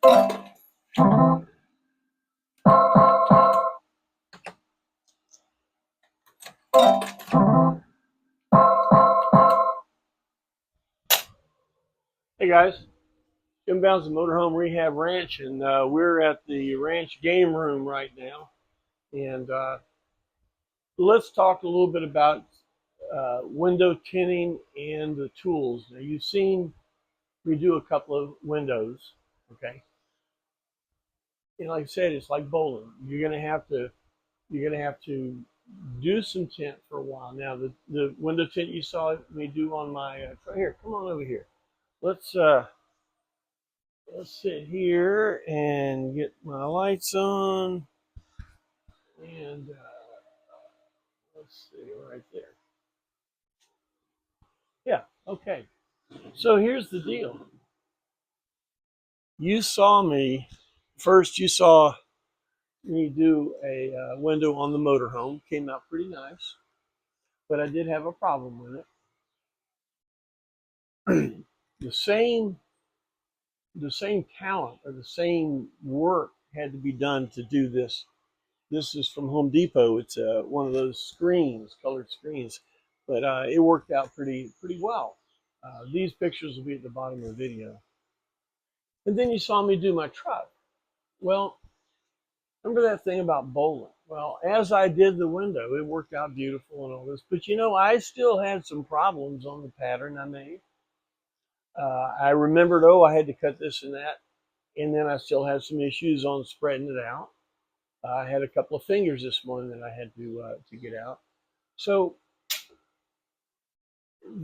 Hey guys, Jim Bounds of Motorhome Rehab Ranch, and we're at the ranch game room right now. And let's talk a little bit about window tinting and the tools. Now, you've seen me do a couple of windows, okay? And like I said, it's like bowling. You're gonna have to do some tint for a while. Now, the window tint you saw me do on my here, come on over here. Let's sit here and get my lights on. And let's see, right there. Yeah, okay. So here's the deal. You saw me, first you saw me do a window on the motorhome. Came out pretty nice, but I did have a problem with it. the same talent or the same work had to be done to do this. This is from Home Depot. It's one of those screens, colored screens, but it worked out pretty well. These pictures will be at the bottom of the video. And then you saw me do my truck. Well, remember that thing about bowling? Well, as I did the window, it worked out beautiful and all this. But you know, I still had some problems on the pattern I made. I remembered, oh, I had to cut this and that. And then I still had some issues on spreading it out. I had a couple of fingers this morning that I had to get out. So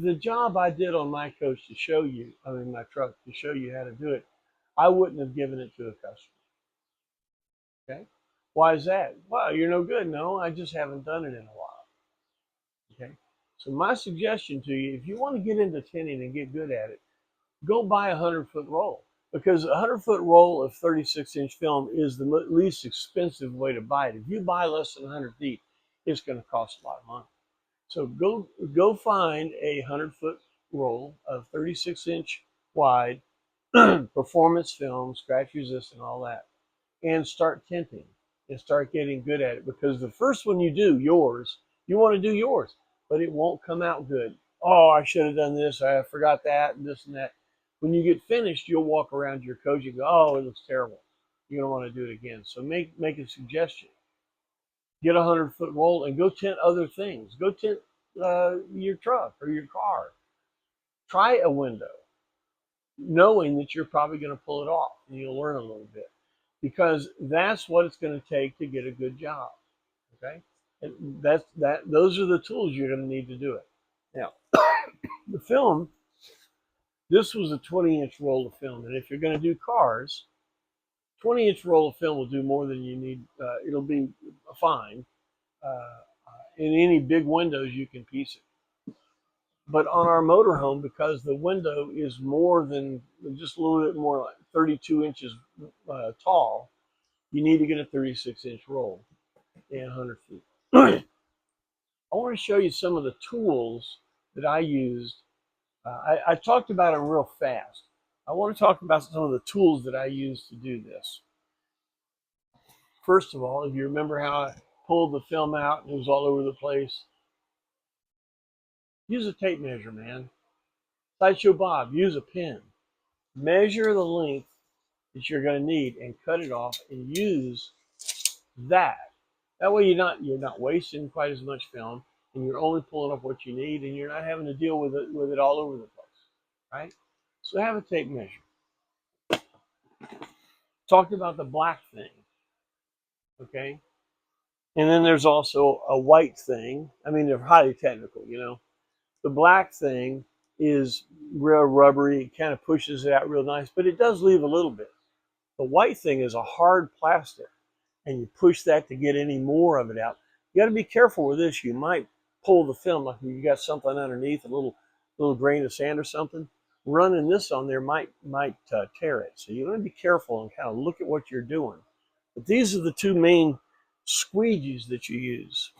the job I did on my coach to show you, I mean my truck, to show you how to do it, I wouldn't have given it to a customer. Okay? Why is that? Well, you're no good. No, I just haven't done it in a while. Okay? So my suggestion to you, if you want to get into tinting and get good at it, go buy a 100-foot roll. Because a 100-foot roll of 36-inch film is the least expensive way to buy it. If you buy less than 100 feet, it's going to cost a lot of money. So go find a 100-foot roll of 36-inch wide performance film, scratch resistant, all that, and start tinting and start getting good at it. Because the first one you do, yours, you want to do yours, but it won't come out good. Oh, I should have done this. I forgot that and this and that. When you get finished, you'll walk around your coach and go, oh, it looks terrible. You're going to want to do it again. So make a suggestion. Get a 100-foot roll and go tint other things. Go tint your truck or your car. Try a window, knowing that you're probably going to pull it off, and you'll learn a little bit, because that's what it's going to take to get a good job. Okay, and those are the tools you're going to need to do it. Now, the film. This was a 20-inch roll of film, and if you're going to do cars, 20-inch roll of film will do more than you need. It'll be fine. In any big windows, you can piece it. But on our motorhome, because the window is more than just a little bit more, like 32 inches tall, you need to get a 36-inch roll and 100 feet. I want to show you some of the tools that I used. I talked about them real fast. I want to talk about some of the tools that I used to do this. First of all, if you remember how I pulled the film out and it was all over the place, use a tape measure, man. Sideshow Bob, use a pen. Measure the length that you're going to need and cut it off and use that. That way you're not wasting quite as much film, and you're only pulling up what you need, and you're not having to deal with it all over the place, right? So have a tape measure. Talked about the black thing, okay? And then there's also a white thing. I mean, they're highly technical, you know. The black thing is real rubbery. It kind of pushes it out real nice, but it does leave a little bit. The white thing is a hard plastic, and you push that to get any more of it out. You got to be careful with this. You might pull the film, like you got something underneath, a little grain of sand or something. Running this on there might tear it. So you want to be careful and kind of look at what you're doing. But these are the two main squeegees that you use.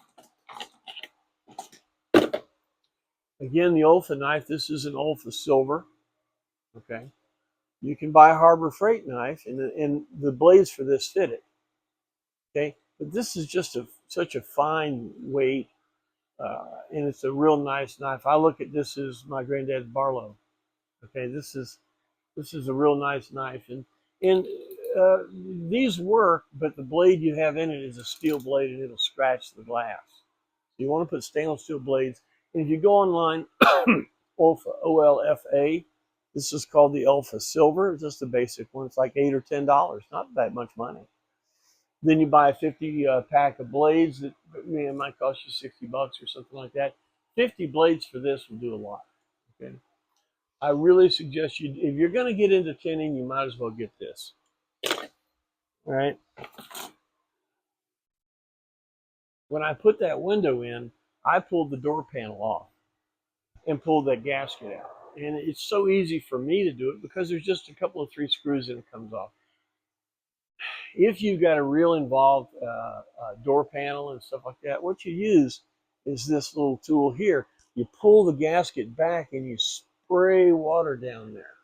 Again, the Olfa knife. This is an Olfa silver. Okay. You can buy a Harbor Freight knife, and the blades for this fit it. Okay, but this is just such a fine weight, and it's a real nice knife. I look at this as my granddad's Barlow. Okay, this is a real nice knife, and these work, but the blade you have in it is a steel blade, and it'll scratch the glass. You want to put stainless steel blades. And if you go online, Olfa, OLFA, this is called the Alpha Silver. It's just a basic one. It's like $8 or $10, not that much money. Then you buy a 50 pack of blades that might cost you 60 bucks or something like that. 50 blades for this will do a lot. Okay. I really suggest you, if you're going to get into tinting, you might as well get this. All right. When I put that window in, I pulled the door panel off and pulled that gasket out. And it's so easy for me to do it because there's just a couple of 3 screws and it comes off. If you've got a real involved door panel and stuff like that, what you use is this little tool here. You pull the gasket back and you spray water down there.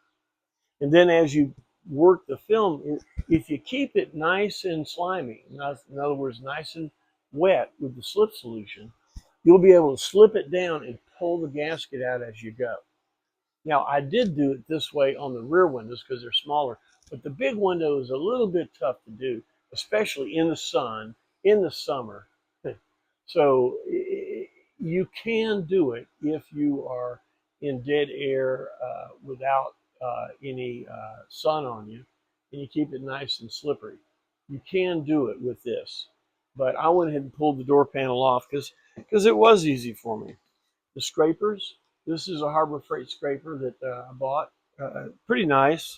And then as you work the film, if you keep it nice and slimy, in other words, nice and wet with the slip solution, you'll be able to slip it down and pull the gasket out as you go. Now, I did do it this way on the rear windows because they're smaller, but the big window is a little bit tough to do, especially in the sun, in the summer. So you can do it if you are in dead air without any sun on you, and you keep it nice and slippery. You can do it with this, but I went ahead and pulled the door panel off because it was easy for me. The scrapers. This is a Harbor Freight scraper that I bought. Pretty nice.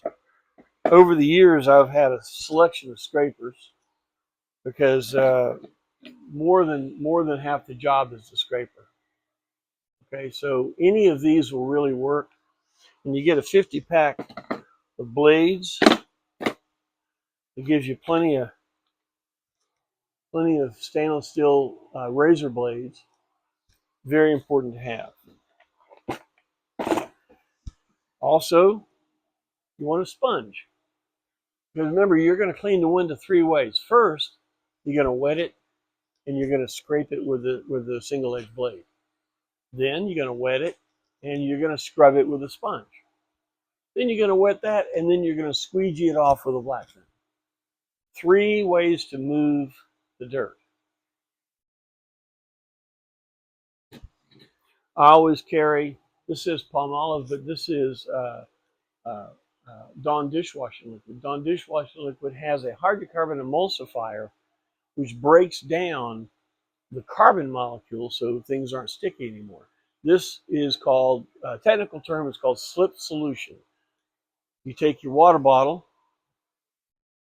Over the years, I've had a selection of scrapers because more than half the job is the scraper. Okay, so any of these will really work. And you get a 50 pack of blades. It gives you plenty of stainless steel razor blades. Very important to have. Also, you want a sponge. Because remember, you're going to clean the window 3 ways. First, you're going to wet it, and you're going to scrape it with the single edge blade. Then you're going to wet it, and you're going to scrub it with a sponge. Then you're going to wet that, and then you're going to squeegee it off with a black pen. 3 ways to move the dirt. I always carry, this is Palmolive, but this is Dawn dishwashing liquid. Dawn dishwashing liquid has a hydrocarbon emulsifier which breaks down the carbon molecule so things aren't sticky anymore. This is called, technical term is called slip solution. You take your water bottle,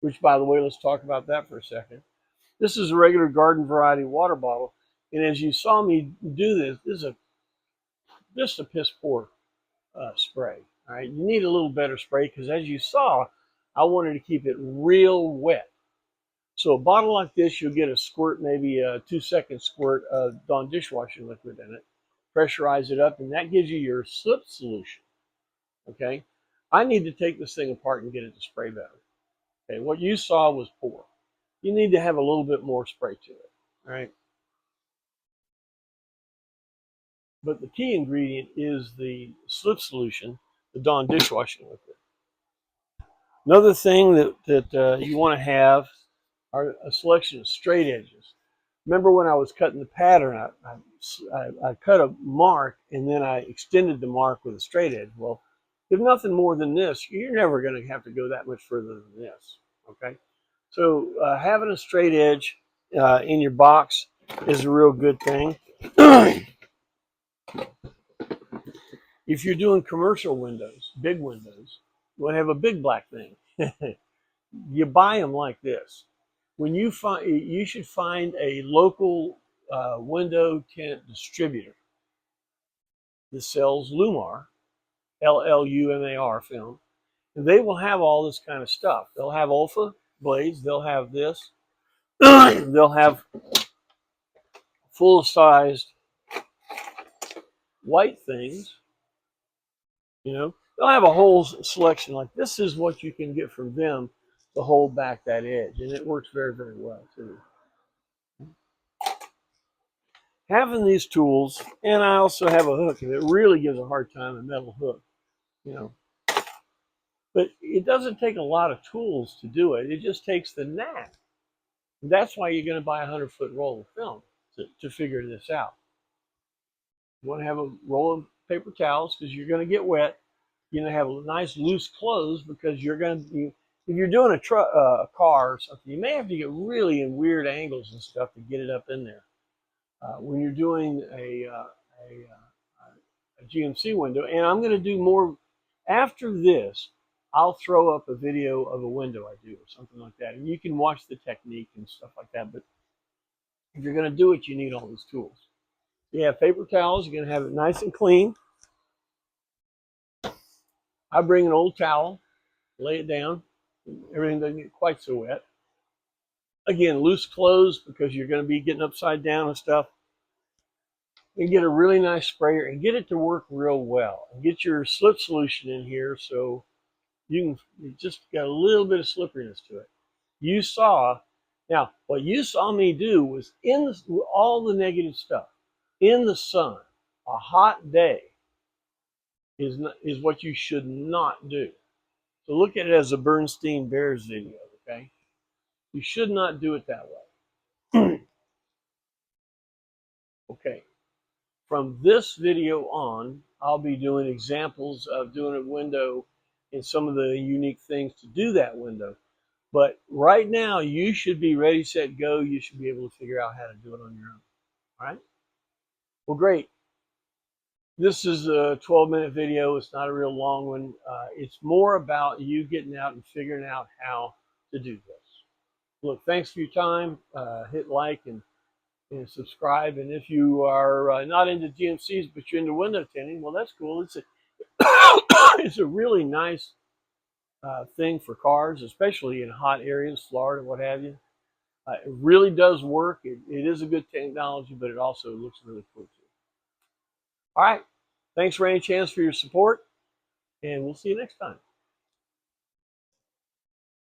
which by the way, let's talk about that for a second. This is a regular garden variety water bottle. And as you saw me do this, this is just a piss poor spray. All right, you need a little better spray because as you saw, I wanted to keep it real wet. So a bottle like this, you'll get a squirt, maybe a 2-second squirt of Dawn dishwashing liquid in it. Pressurize it up, and that gives you your slip solution. Okay, I need to take this thing apart and get it to spray better. Okay, what you saw was poor. You need to have a little bit more spray to it. All right. But the key ingredient is the slip solution, the Dawn dishwashing liquid. Another thing that you want to have are a selection of straight edges. Remember when I was cutting the pattern, I cut a mark and then I extended the mark with a straight edge. Well, if nothing more than this, you're never going to have to go that much further than this. Okay, so having a straight edge in your box is a real good thing. If you're doing commercial windows, big windows, you want to have a big black thing. You buy them like this. When you should find a local window tint distributor that sells Lumar, L-L-U-M-A-R film, and they will have all this kind of stuff. They'll have Olfa blades. They'll have this. They'll have full-sized white things, you know, they'll have a whole selection. Like this is what you can get from them to hold back that edge, and it works very, very well too. Having these tools, and I also have a hook, and it really gives a hard time, a metal hook, you know. But it doesn't take a lot of tools to do it. It just takes the knack. And that's why you're going to buy a 100-foot roll of film to figure this out. You want to have a roll of paper towels because you're going to get wet. You're going to have nice loose clothes because you're going to, if you're doing a car or something, you may have to get really in weird angles and stuff to get it up in there. When you're doing a GMC window, and I'm going to do more after this. I'll throw up a video of a window I do or something like that, and you can watch the technique and stuff like that. But if you're going to do it, you need all these tools. You have paper towels. You're going to have it nice and clean. I bring an old towel, lay it down. Everything doesn't get quite so wet. Again, loose clothes because you're going to be getting upside down and stuff. And get a really nice sprayer and get it to work real well. And get your slip solution in here so you just got a little bit of slipperiness to it. You saw, now what you saw me do was all the negative stuff in the sun, a hot day is what you should not do. So look at it as a Bernstein Bears video, okay? You should not do it that way. Okay. From this video on, I'll be doing examples of doing a window and some of the unique things to do that window. But right now, you should be ready, set, go. You should be able to figure out how to do it on your own. All right? Well, great. This is a 12-minute video. It's not a real long one. It's more about you getting out and figuring out how to do this. Look, thanks for your time. Hit like and subscribe. And if you are not into GMCs, but you're into window tinting, well, that's cool. It's a really nice thing for cars, especially in hot areas, Florida, what have you. It really does work. It is a good technology, but it also looks really cool too. All right. Thanks, Rainy Chance, for your support, and we'll see you next time.